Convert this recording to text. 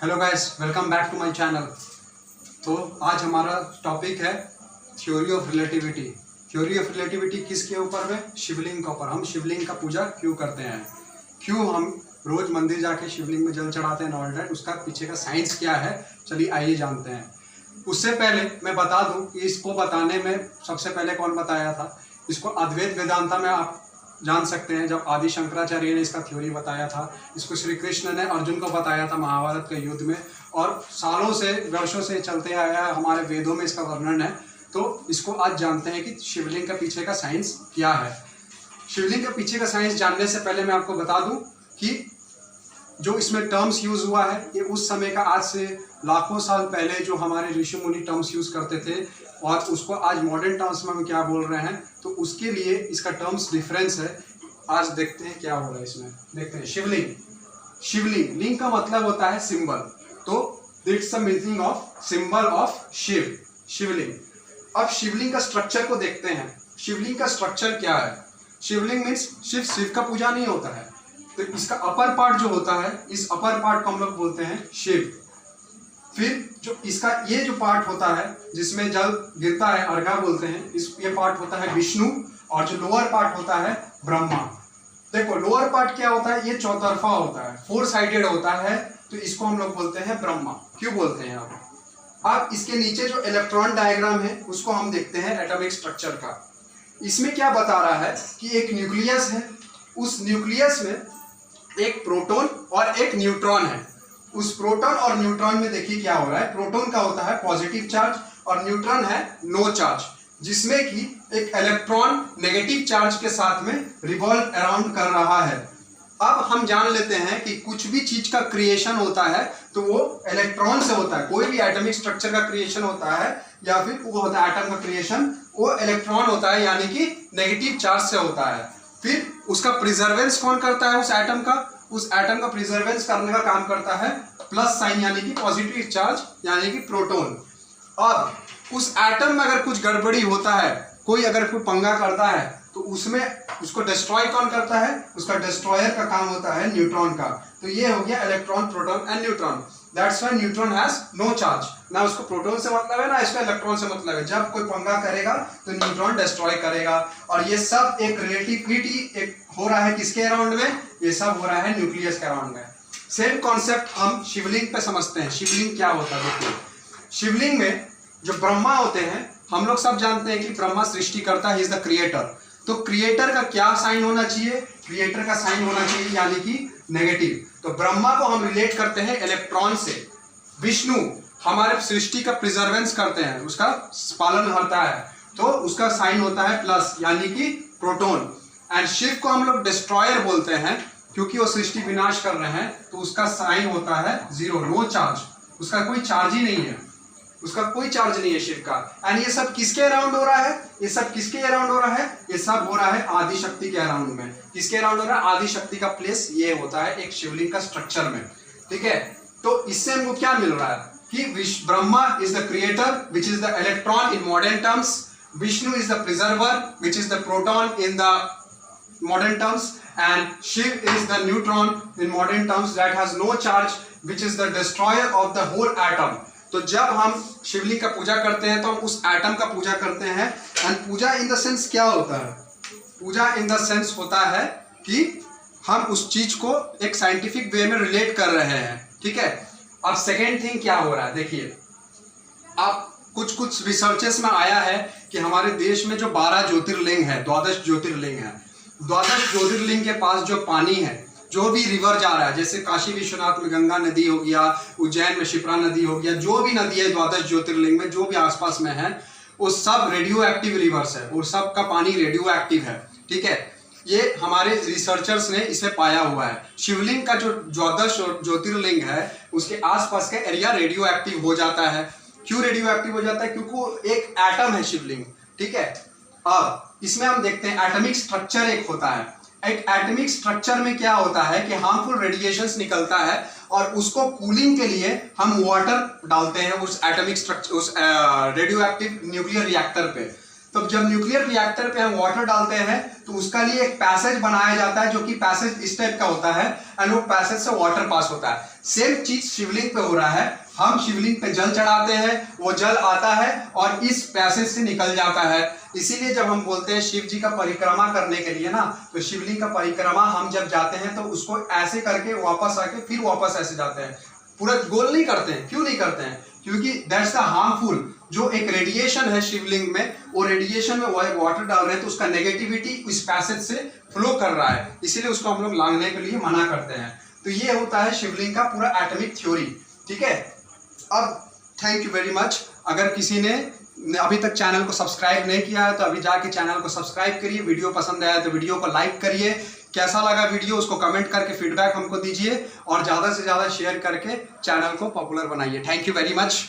Hello guys, welcome back to my channel. तो आज हमारा टॉपिक है theory of relativity. Theory of relativity किसके ऊपर में? शिवलिंग के ऊपर। हम शिवलिंग का पूजा क्यों करते हैं, क्यों हम रोज मंदिर जाके शिवलिंग में जल चढ़ाते हैं ऑल टाइम, उसका पीछे का साइंस क्या है, चलिए आइए जानते हैं। उससे पहले मैं बता दूं कि इसको बताने में सबसे पहले कौन बताया था। इसको अद्वैत वेदांता में आप जान सकते हैं, जब आदि शंकराचार्य ने इसका थ्योरी बताया था। इसको श्री कृष्ण ने अर्जुन को बताया था महाभारत के युद्ध में, और सालों से वर्षों से चलते आया है, हमारे वेदों में इसका वर्णन है। तो इसको आज जानते हैं कि शिवलिंग के पीछे का साइंस क्या है। शिवलिंग के पीछे का साइंस जानने से पहले मैं आपको बता दूं कि जो इसमें टर्म्स यूज हुआ है ये उस समय का, आज से लाखों साल पहले जो हमारे ऋषि मुनि टर्म्स यूज करते थे, और उसको आज मॉडर्न टर्म्स में हम क्या बोल रहे हैं, तो उसके लिए इसका टर्म्स डिफरेंस है। आज देखते हैं क्या हो रहा है इसमें। देखते हैं शिवलिंग। शिवलिंग, लिंग का मतलब होता है सिंबल, तो it's the meaning of symbol of Shiv, Shivling. अब शिवलिंग का स्ट्रक्चर को देखते हैं। शिवलिंग का स्ट्रक्चर क्या है? शिवलिंग मीन्स शिव का पूजा नहीं होता है, तो इसका अपर पार्ट जो होता है, इस अपर पार्ट को हम लोग बोलते हैं शिव। फिर जो इसका ये जो पार्ट होता है जिसमें जल गिरता है, अर्घा बोलते हैं, ये पार्ट होता है विष्णु, और जो लोअर पार्ट होता है ब्रह्मा। देखो लोअर पार्ट क्या होता है, ये चौतरफा होता है, 4 साइडेड होता है, तो इसको हम लोग बोलते हैं ब्रह्मा। क्यों बोलते हैं अब इसके नीचे जो इलेक्ट्रॉन डायग्राम है उसको हम देखते हैं एटॉमिक स्ट्रक्चर का। इसमें क्या बता रहा है कि एक न्यूक्लियस है, उस न्यूक्लियस में एक प्रोटॉन और एक न्यूट्रॉन है। उस प्रोटॉन और न्यूट्रॉन में देखिए क्या हो रहा है, प्रोटॉन का होता है पॉजिटिव चार्ज और न्यूट्रॉन है नो चार्ज, जिसमें कि एक इलेक्ट्रॉन नेगेटिव चार्ज के साथ में रिवॉल्व अराउंड कर रहा है। अब हम जान लेते हैं कि कुछ भी चीज का क्रिएशन होता है तो वो इलेक्ट्रॉन से होता है। कोई भी एटॉमिक स्ट्रक्चर का क्रिएशन होता है या फिर वो होता है एटम का क्रिएशन, वो इलेक्ट्रॉन होता है, यानी कि नेगेटिव चार्ज से होता है। फिर उसका प्रिजर्वेंस कौन करता है? उस एटम का प्रिजर्वेंस करने का काम करता है प्लस साइन, यानी कि पॉजिटिव चार्ज, यानी कि प्रोटॉन। अब उस एटम में अगर कुछ गड़बड़ी होता है, कोई अगर कोई पंगा करता है, तो उसमें उसको डिस्ट्रॉय कौन करता है? उसका डिस्ट्रॉयर का काम होता है न्यूट्रॉन का। तो ये हो गया electron, proton and neutron. That's why neutron has no charge. ना उसको प्रोटॉन से मतलब है ना इसका इलेक्ट्रॉन से मतलब है। जब कोई पंगा करेगा तो न्यूट्रॉन डिस्ट्रॉय करेगा। और ये सब एक रिलेटिविटी एक हो रहा है किसके अराउंड में? ये सब हो रहा है न्यूक्लियस के अराउंड में। सेम कॉन्सेप्ट हम शिवलिंग पे समझते हैं। शिवलिंग क्या होता है? देखिए शिवलिंग में जो ब्रह्मा होते हैं, हम लोग सब जानते हैं कि ब्रह्मा सृष्टि करता है, ही इज द क्रिएटर। तो क्रिएटर का क्या साइन होना चाहिए? क्रिएटर का साइन होना चाहिए यानी कि नेगेटिव। तो ब्रह्मा को हम रिलेट करते हैं इलेक्ट्रॉन से। विष्णु हमारे सृष्टि का प्रिजर्वेंस करते हैं, उसका पालन करता है, तो उसका साइन होता है प्लस, यानी कि प्रोटॉन। एंड शिव को हम लोग डिस्ट्रॉयर बोलते हैं, क्योंकि वो सृष्टि विनाश कर रहे हैं, तो उसका साइन होता है 0, नो चार्ज। उसका कोई चार्ज ही नहीं है, उसका कोई चार्ज नहीं है शिव का। एंड ये सब किसके अराउंड हो रहा है? ये सब किसके अराउंड हो रहा है? ये सब हो रहा है आदि शक्ति के अराउंड में। किसके अराउंड हो रहा है? आदि शक्ति का प्लेस ये होता है एक शिवलिंग का स्ट्रक्चर में। ठीक है, तो इससे हमको क्या मिल रहा है कि Brahma is the creator which is the electron in modern terms, Vishnu is the preserver which is the proton in the modern terms, and Shiv is the neutron in modern terms that has no charge, which is the destroyer of the whole atom. तो जब हम शिवलिंग का पूजा करते हैं तो हम उस एटम का पूजा करते हैं। And puja in the sense क्या होता है? पूजा इन द सेंस होता है कि हम उस चीज को एक साइंटिफिक वे में रिलेट कर रहे हैं। ठीक है, अब सेकेंड थिंग क्या हो रहा है, देखिए अब कुछ रिसर्चेस में आया है कि हमारे देश में जो 12 ज्योतिर्लिंग है, 12 ज्योतिर्लिंग है, 12 ज्योतिर्लिंग के पास जो पानी है, जो भी रिवर जा रहा है, जैसे काशी विश्वनाथ में गंगा नदी हो गया, उज्जैन में शिप्रा नदी हो गया, जो भी नदी है 12 ज्योतिर्लिंग में जो भी आसपास में है, वो सब रेडियो एक्टिव रिवर्स है, और सब का पानी रेडियो एक्टिव है। ठीक है, ये हमारे रिसर्चर्स ने इसे पाया हुआ है। शिवलिंग का जो 12 ज्योतिर्लिंग है उसके आसपास का एरिया रेडियो एक्टिव हो जाता है। क्यों रेडियो एक्टिव हो जाता है? क्योंकि वो एक एटम है शिवलिंग। ठीक है, अब इसमें हम देखते हैं एटॉमिक स्ट्रक्चर एक होता है। एक एटॉमिक स्ट्रक्चर में क्या होता है कि हार्मफुल रेडिएशंस निकलता है, और उसको कूलिंग के लिए हम वाटर डालते हैं उस एटॉमिक स्ट्रक्चर, उस रेडियो एक्टिव न्यूक्लियर रिएक्टर पे। तो जब न्यूक्लियर रिएक्टर पे हम वाटर डालते हैं तो उसका लिए एक पैसेज बनाया जाता है, जो कि पैसेज इस टाइप का होता है एंड वो पैसेज से वाटर पास होता है। सेम चीज शिवलिंग पे हो रहा है। हम शिवलिंग पे जल चढ़ाते हैं, वो जल आता है और इस पैसेज से निकल जाता है। इसीलिए जब हम बोलते हैं शिव जी का परिक्रमा करने के लिए ना, तो शिवलिंग का परिक्रमा हम जब जाते हैं तो उसको ऐसे करके वापस आके फिर वापस ऐसे जाते हैं, पूरा गोल नहीं करते हैं। क्यों नहीं करते हैं? क्योंकि दैट्स द हार्मफुल, जो एक रेडिएशन है शिवलिंग में, वो रेडिएशन में वाटर डाल रहे हैं तो उसका नेगेटिविटी इस पैसेज से फ्लो कर रहा है, इसीलिए उसको हम लोग लांघने के लिए मना करते हैं। तो ये होता है शिवलिंग का पूरा एटॉमिक थ्योरी। ठीक है, अब थैंक यू वेरी मच। अगर किसी ने अभी तक चैनल को सब्सक्राइब नहीं किया है तो अभी जाके चैनल को सब्सक्राइब करिए। वीडियो पसंद आया तो वीडियो को लाइक करिए। कैसा लगा वीडियो उसको कमेंट करके फीडबैक हमको दीजिए और ज़्यादा से ज़्यादा शेयर करके चैनल को पॉपुलर बनाइए। Thank you very much.